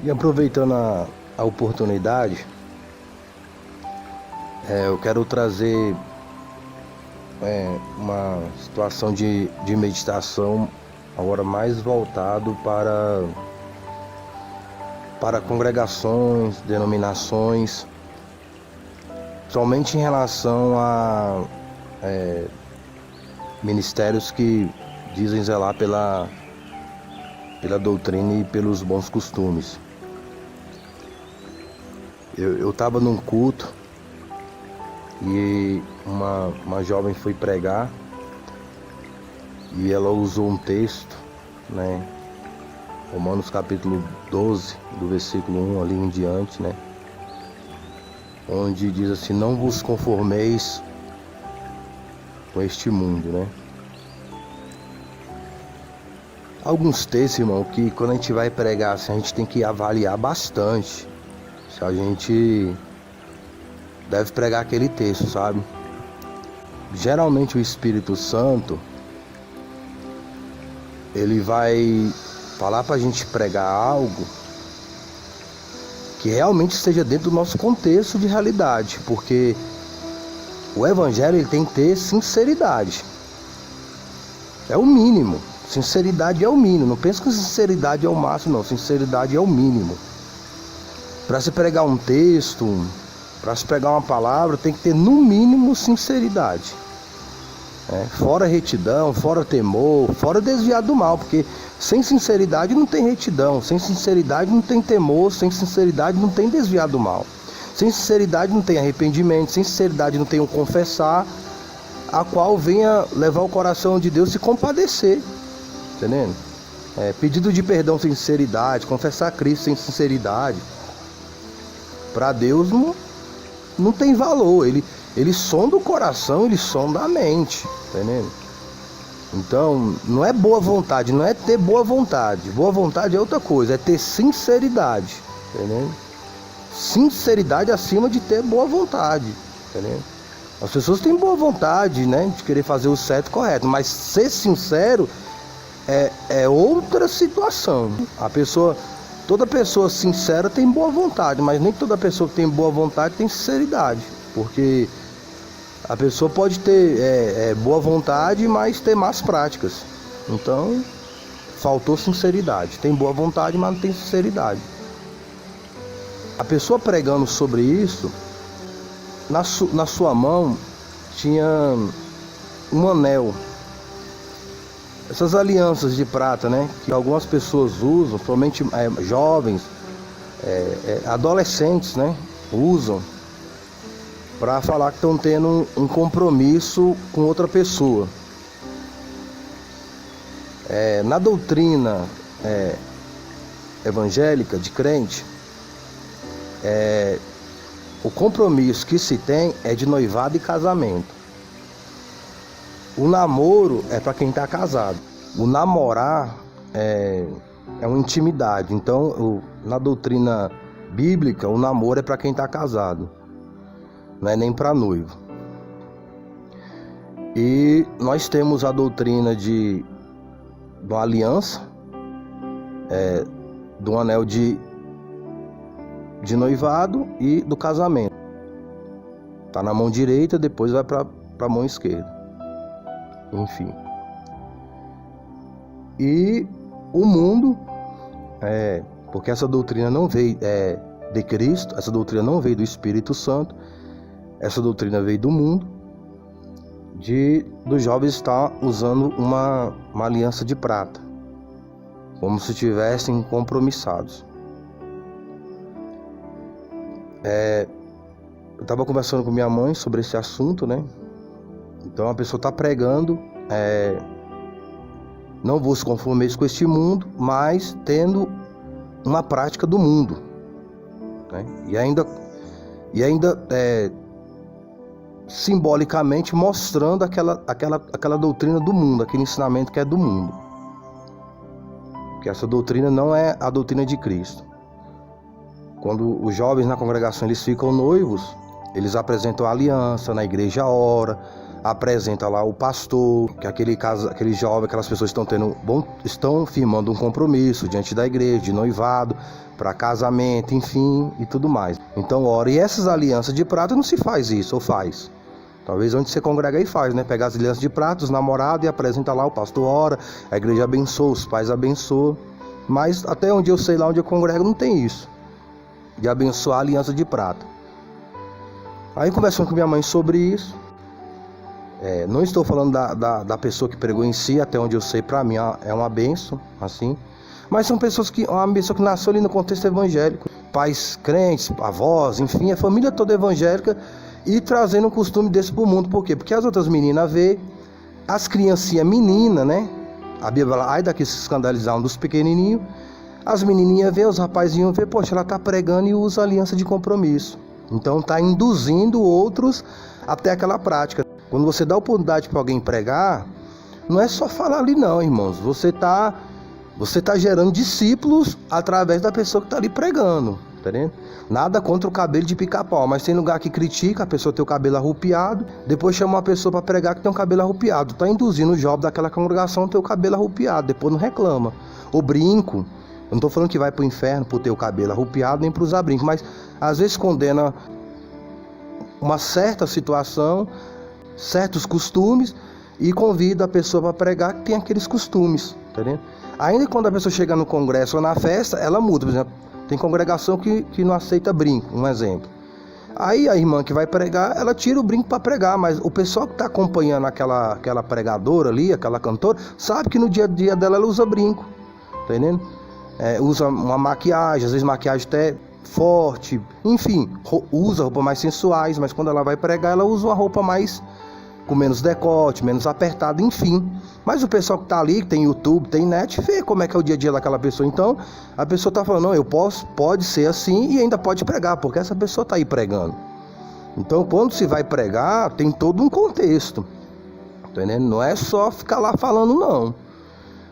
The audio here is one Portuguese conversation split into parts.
E aproveitando a oportunidade, eu quero trazer uma situação de meditação agora mais voltado para congregações, denominações, somente em relação a ministérios que dizem zelar pela doutrina e pelos bons costumes. Eu estava num culto e uma jovem foi pregar e ela usou um texto, né? Romanos capítulo 12, do versículo 1 ali em diante, né? Onde diz assim: não vos conformeis com este mundo, né? Alguns textos, irmão, que quando a gente vai pregar, assim, a gente tem que avaliar bastante se a gente deve pregar aquele texto, sabe? Geralmente o Espírito Santo, ele vai falar pra gente pregar algo que realmente esteja dentro do nosso contexto de realidade, porque o Evangelho ele tem que ter sinceridade. É o mínimo. Sinceridade é o mínimo. Não pense que sinceridade é o máximo, não. Sinceridade é o mínimo. Para se pregar um texto, para se pregar uma palavra, tem que ter no mínimo sinceridade. Fora retidão, fora temor, fora desviar do mal, porque sem sinceridade não tem retidão, sem sinceridade não tem temor, sem sinceridade não tem desviar do mal, sem sinceridade não tem arrependimento, sem sinceridade não tem um confessar, a qual venha levar o coração de Deus se compadecer, entendendo? Pedido de perdão sem sinceridade, confessar a Cristo sem sinceridade, para Deus não tem valor. Ele sonda o coração, ele sonda a mente, entendeu? Então, não é boa vontade, não é ter boa vontade. Boa vontade é outra coisa, é ter sinceridade, entendeu? Sinceridade acima de ter boa vontade, entendeu? As pessoas têm boa vontade, né, de querer fazer o certo e correto, mas ser sincero é outra situação. Toda pessoa sincera tem boa vontade, mas nem toda pessoa que tem boa vontade tem sinceridade, porque a pessoa pode ter boa vontade, mas ter más práticas. Então, faltou sinceridade. Tem boa vontade, mas não tem sinceridade. A pessoa pregando sobre isso, na sua mão tinha um anel. Essas alianças de prata, né? Que algumas pessoas usam, somente jovens, adolescentes, né? Usam para falar que estão tendo um compromisso com outra pessoa. Na doutrina evangélica de crente, o compromisso que se tem é de noivado e casamento. O namoro é para quem está casado. O namorar é uma intimidade. Então, na doutrina bíblica, o namoro é para quem está casado, não é nem para noivo. E nós temos a doutrina de uma aliança, do anel de noivado e do casamento. Tá na mão direita, depois vai para a mão esquerda. Enfim. E o mundo, porque essa doutrina não veio de Cristo, essa doutrina não veio do Espírito Santo, essa doutrina veio do mundo, dos jovens estar usando uma aliança de prata, como se estivessem compromissados. Eu estava conversando com minha mãe sobre esse assunto, né? Então a pessoa está pregando, não vos conformeis com este mundo, mas tendo uma prática do mundo, né? E ainda simbolicamente mostrando aquela doutrina do mundo, aquele ensinamento que é do mundo, que essa doutrina não é a doutrina de Cristo. Quando os jovens na congregação eles ficam noivos, Eles apresentam a aliança, na igreja ora, apresenta lá o pastor, que aquele jovem, aquelas pessoas estão firmando um compromisso diante da igreja, de noivado, para casamento, enfim, e tudo mais. Então ora, e essas alianças de prata não se faz isso, ou faz? Talvez onde você congrega aí faz, né? Pega as alianças de prata, os namorados, e apresenta lá, o pastor ora, a igreja abençoa, os pais abençoam. Mas até onde eu sei, lá onde eu congrego, não tem isso, de abençoar a aliança de prata. Aí conversando com minha mãe sobre isso, não estou falando da pessoa que pregou em si, até onde eu sei, para mim é uma bênção, assim. Mas são pessoas uma pessoa que nasceu ali no contexto evangélico, pais crentes, avós, enfim, a família toda evangélica, e trazendo um costume desse pro mundo. Por quê? Porque as outras meninas vê, as criancinhas meninas, né? A Bíblia fala, ai daqui se escandalizar um dos pequenininhos. As menininhas vê, os rapazinhos vê, poxa, ela tá pregando e usa aliança de compromisso. Então tá induzindo outros até aquela prática. Quando você dá oportunidade para alguém pregar, não é só falar ali não, irmãos. Você tá gerando discípulos através da pessoa que está ali pregando, tá entendendo? Nada contra o cabelo de pica-pau, mas tem lugar que critica a pessoa ter o cabelo arrupiado, depois chama uma pessoa para pregar que tem um cabelo arrupiado. Tá induzindo o jovem daquela congregação a ter o cabelo arrupiado, depois não reclama. O brinco, eu não estou falando que vai para o inferno por ter o cabelo arrupiado, nem para usar brinco, mas às vezes condena uma certa situação, certos costumes, e convida a pessoa para pregar que tem aqueles costumes, tá entendendo? Ainda quando a pessoa chega no congresso ou na festa, ela muda. Por exemplo, tem congregação que não aceita brinco, um exemplo. Aí a irmã que vai pregar, ela tira o brinco para pregar, mas o pessoal que está acompanhando aquela pregadora ali, aquela cantora, sabe que no dia a dia dela ela usa brinco, tá entendendo? Usa uma maquiagem, às vezes maquiagem até forte, enfim, usa roupas mais sensuais, mas quando ela vai pregar, ela usa uma roupa mais com menos decote, menos apertada, enfim. Mas o pessoal que está ali, que tem YouTube, tem net, vê como é que é o dia a dia daquela pessoa. Então, a pessoa está falando, não, pode ser assim e ainda pode pregar, porque essa pessoa está aí pregando. Então, quando se vai pregar, tem todo um contexto, tá entendendo? Não é só ficar lá falando, não.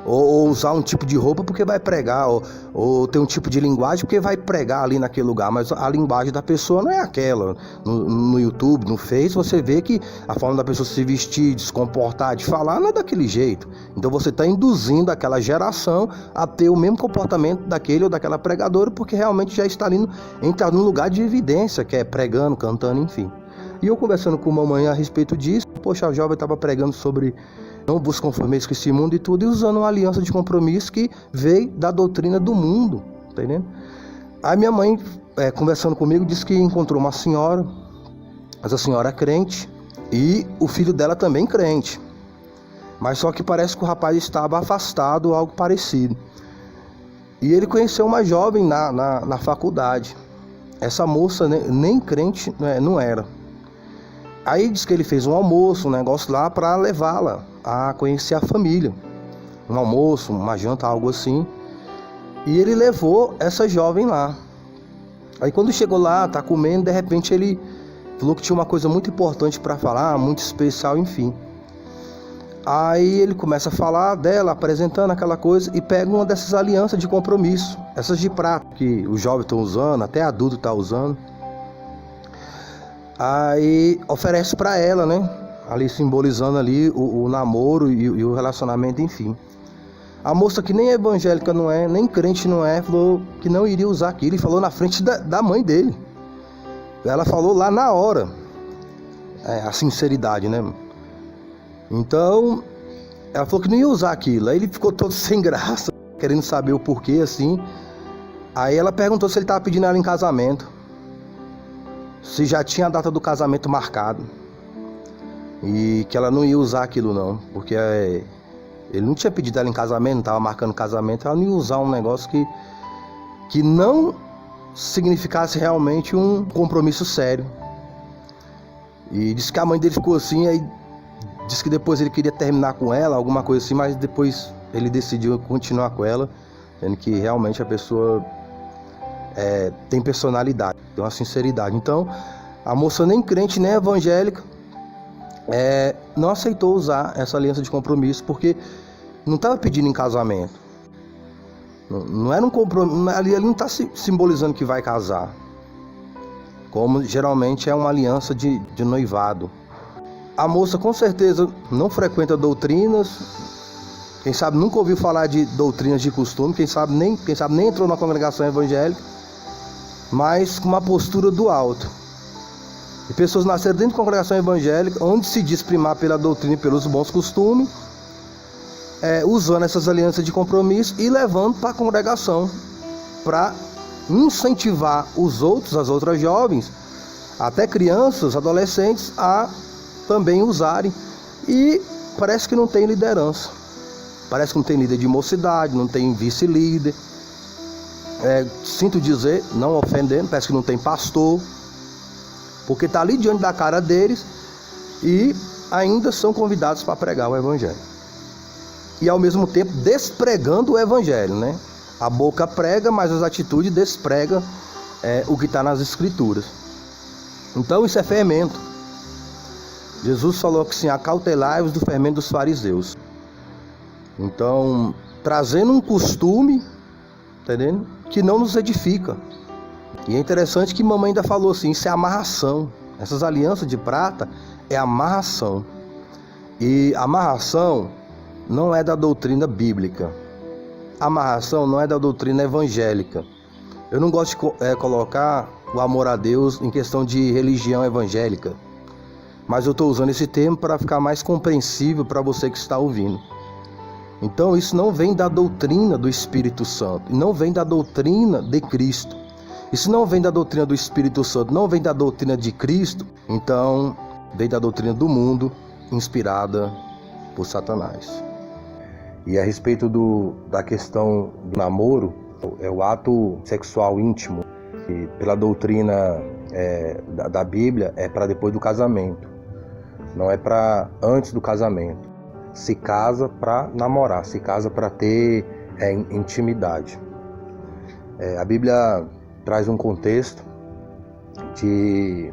Ou usar um tipo de roupa porque vai pregar, ou ter um tipo de linguagem porque vai pregar ali naquele lugar, mas a linguagem da pessoa não é aquela. No YouTube, no Face, você vê que a forma da pessoa se vestir, de se comportar, de falar, não é daquele jeito. Então você está induzindo aquela geração a ter o mesmo comportamento daquele ou daquela pregadora, porque realmente já está ali entrar num lugar de evidência, que é pregando, cantando, enfim. E eu conversando com a mamãe a respeito disso, poxa, a jovem estava pregando sobre não vos conformeis com esse mundo e tudo, e usando uma aliança de compromisso que veio da doutrina do mundo, tá entendendo? Aí minha mãe, conversando comigo, disse que encontrou uma senhora, essa senhora é crente, e o filho dela também crente, mas só que parece que o rapaz estava afastado ou algo parecido. E ele conheceu uma jovem na faculdade. Essa moça nem crente não era. Aí diz que ele fez um almoço, um negócio lá para levá-la a conhecer a família. Um almoço, uma janta, algo assim. E ele levou essa jovem lá. Aí quando chegou lá, tá comendo, de repente ele falou que tinha uma coisa muito importante para falar, muito especial, enfim. Aí ele começa a falar dela, apresentando aquela coisa, e pega uma dessas alianças de compromisso, essas de prata, que os jovens estão usando, até adulto tá usando. Aí oferece para ela, né? Ali simbolizando ali o namoro e o relacionamento, enfim. A moça que nem evangélica não é, nem crente não é, falou que não iria usar aquilo e falou na frente da mãe dele. Ela falou lá na hora. A sinceridade, né? Então, ela falou que não ia usar aquilo. Aí ele ficou todo sem graça, querendo saber o porquê, assim. Aí ela perguntou se ele estava pedindo ela em casamento, se já tinha a data do casamento marcado, e que ela não ia usar aquilo não, porque ele não tinha pedido ela em casamento, não estava marcando casamento, ela não ia usar um negócio que não significasse realmente um compromisso sério. E disse que a mãe dele ficou assim, aí disse que depois ele queria terminar com ela, alguma coisa assim, mas depois ele decidiu continuar com ela, sendo que realmente a pessoa tem personalidade, tem uma sinceridade. Então, a moça nem crente, nem evangélica, não aceitou usar essa aliança de compromisso, porque não estava pedindo em casamento. Não era um compromisso, ele não está simbolizando que vai casar. como geralmente é uma aliança de noivado. A moça com certeza não frequenta doutrinas, quem sabe nunca ouviu falar de doutrinas de costume, quem sabe nem entrou na congregação evangélica, mas com uma postura do alto. E pessoas nasceram dentro de congregação evangélica, onde se diz primar pela doutrina e pelos bons costumes, usando essas alianças de compromisso e levando para a congregação, para incentivar os outros, as outras jovens, até crianças, adolescentes, a também usarem. E parece que não tem liderança, parece que não tem líder de mocidade, não tem vice-líder, sinto dizer, não ofendendo, parece que não tem pastor, porque está ali diante da cara deles e ainda são convidados para pregar o evangelho. E ao mesmo tempo despregando o evangelho, né? A boca prega, mas as atitudes despregam o que está nas escrituras. Então isso é fermento. Jesus falou que sim, acautelai-vos do fermento dos fariseus. Então, trazendo um costume, entendendo? Que não nos edifica. E é interessante que mamãe ainda falou assim, isso é amarração. Essas alianças de prata é amarração. E amarração não é da doutrina bíblica. Amarração não é da doutrina evangélica. Eu não gosto de colocar o amor a Deus em questão de religião evangélica, mas eu estou usando esse termo para ficar mais compreensível para você que está ouvindo. Então isso não vem da doutrina do Espírito Santo, não vem da doutrina de Cristo. Isso não vem da doutrina do Espírito Santo, não vem da doutrina de Cristo, então vem da doutrina do mundo, inspirada por Satanás. E a respeito da questão do namoro, é o ato sexual íntimo, e pela doutrina da Bíblia, é para depois do casamento, não é para antes do casamento. Se casa para namorar, se casa para ter intimidade. A Bíblia traz um contexto de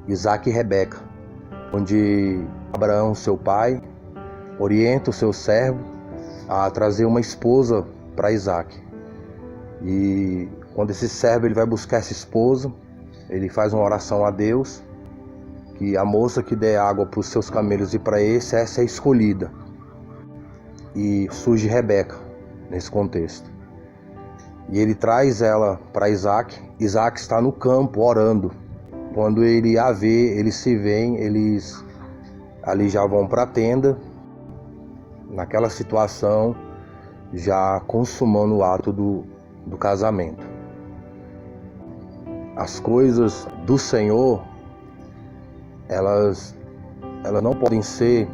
Isaac e Rebeca, onde Abraão, seu pai, orienta o seu servo a trazer uma esposa para Isaac. E quando esse servo ele vai buscar essa esposa, ele faz uma oração a Deus, que a moça que der água para os seus camelos e para essa é escolhida. E surge Rebeca nesse contexto. E ele traz ela para Isaac. Isaac está no campo orando. Quando ele a vê, eles se veem, eles ali já vão para a tenda. Naquela situação, já consumando o ato do casamento. As coisas do Senhor, elas não podem ser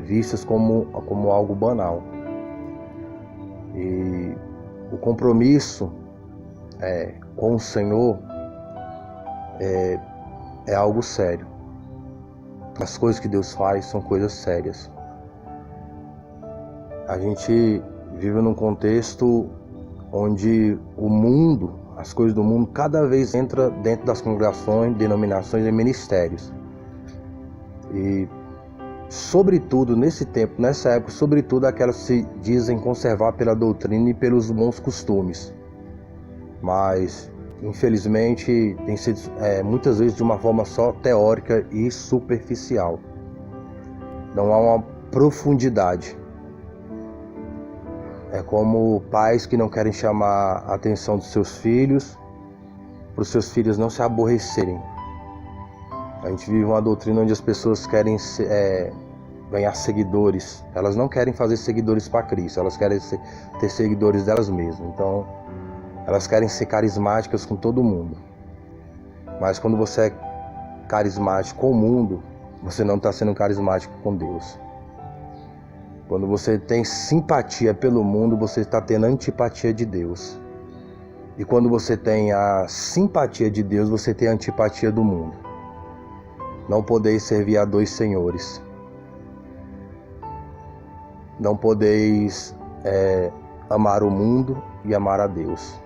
vistas como algo banal. E o compromisso com o Senhor é algo sério. As coisas que Deus faz são coisas sérias. A gente vive num contexto onde o mundo, as coisas do mundo, cada vez entra dentro das congregações, denominações e ministérios. E, sobretudo, nesse tempo, nessa época, sobretudo aquelas que se dizem conservar pela doutrina e pelos bons costumes. Mas, infelizmente, tem sido muitas vezes de uma forma só teórica e superficial. Não há uma profundidade. É como pais que não querem chamar a atenção dos seus filhos, para os seus filhos não se aborrecerem. A gente vive uma doutrina onde as pessoas querem ganhar seguidores. Elas não querem fazer seguidores para Cristo, elas querem ter seguidores delas mesmas. Então, elas querem ser carismáticas com todo mundo. Mas quando você é carismático com o mundo, você não está sendo carismático com Deus. Quando você tem simpatia pelo mundo, você está tendo antipatia de Deus. E quando você tem a simpatia de Deus, você tem a antipatia do mundo. Não podeis servir a dois senhores. Não podeis amar o mundo e amar a Deus.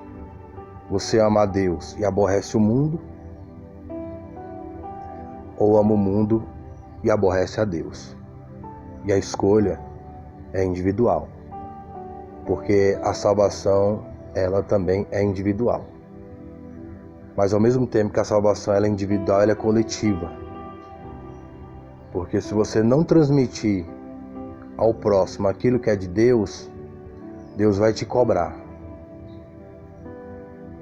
Você ama a Deus e aborrece o mundo, ou ama o mundo e aborrece a Deus. E a escolha é individual, porque a salvação, ela também é individual. Mas ao mesmo tempo que a salvação ela é individual, ela é coletiva. Porque se você não transmitir ao próximo aquilo que é de Deus, Deus vai te cobrar.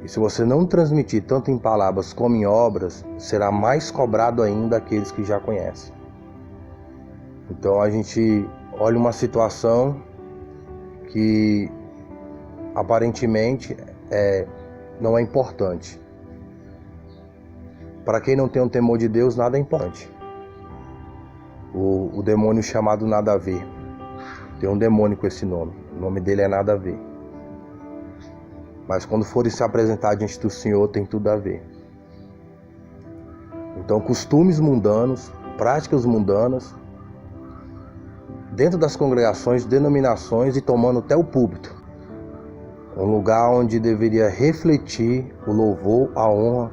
E se você não transmitir tanto em palavras como em obras, será mais cobrado ainda aqueles que já conhecem. Então a gente olha uma situação que aparentemente não é importante. Para quem não tem um temor de Deus, nada é importante. O demônio chamado Nada a Ver. Tem um demônio com esse nome. O nome dele é Nada a Ver. Mas quando forem se apresentar diante do Senhor, tem tudo a ver. Então, costumes mundanos, práticas mundanas, dentro das congregações, denominações e tomando até o púlpito. Um lugar onde deveria refletir o louvor, a honra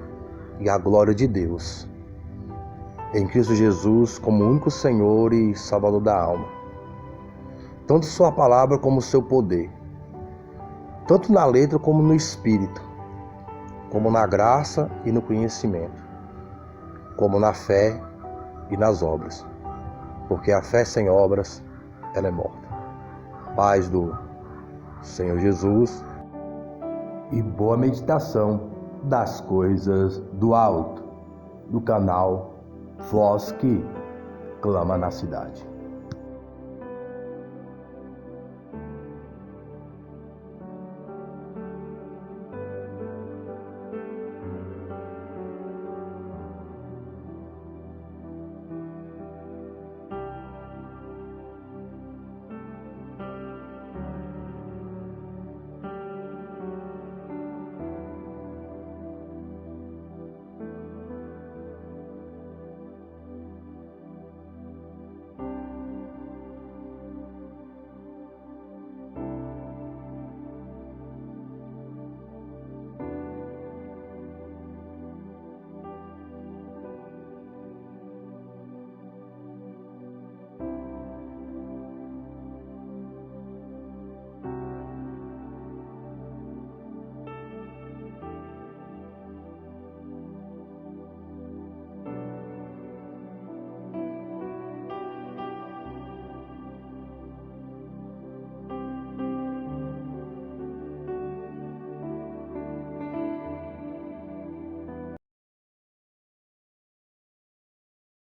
e a glória de Deus. Em Cristo Jesus como único Senhor e Salvador da alma. Tanto sua palavra como seu poder. Tanto na letra como no espírito. Como na graça e no conhecimento. Como na fé e nas obras. Porque a fé sem obras, ela é morta. Paz do Senhor Jesus e boa meditação das coisas do alto, do canal Voz que Clama na Cidade.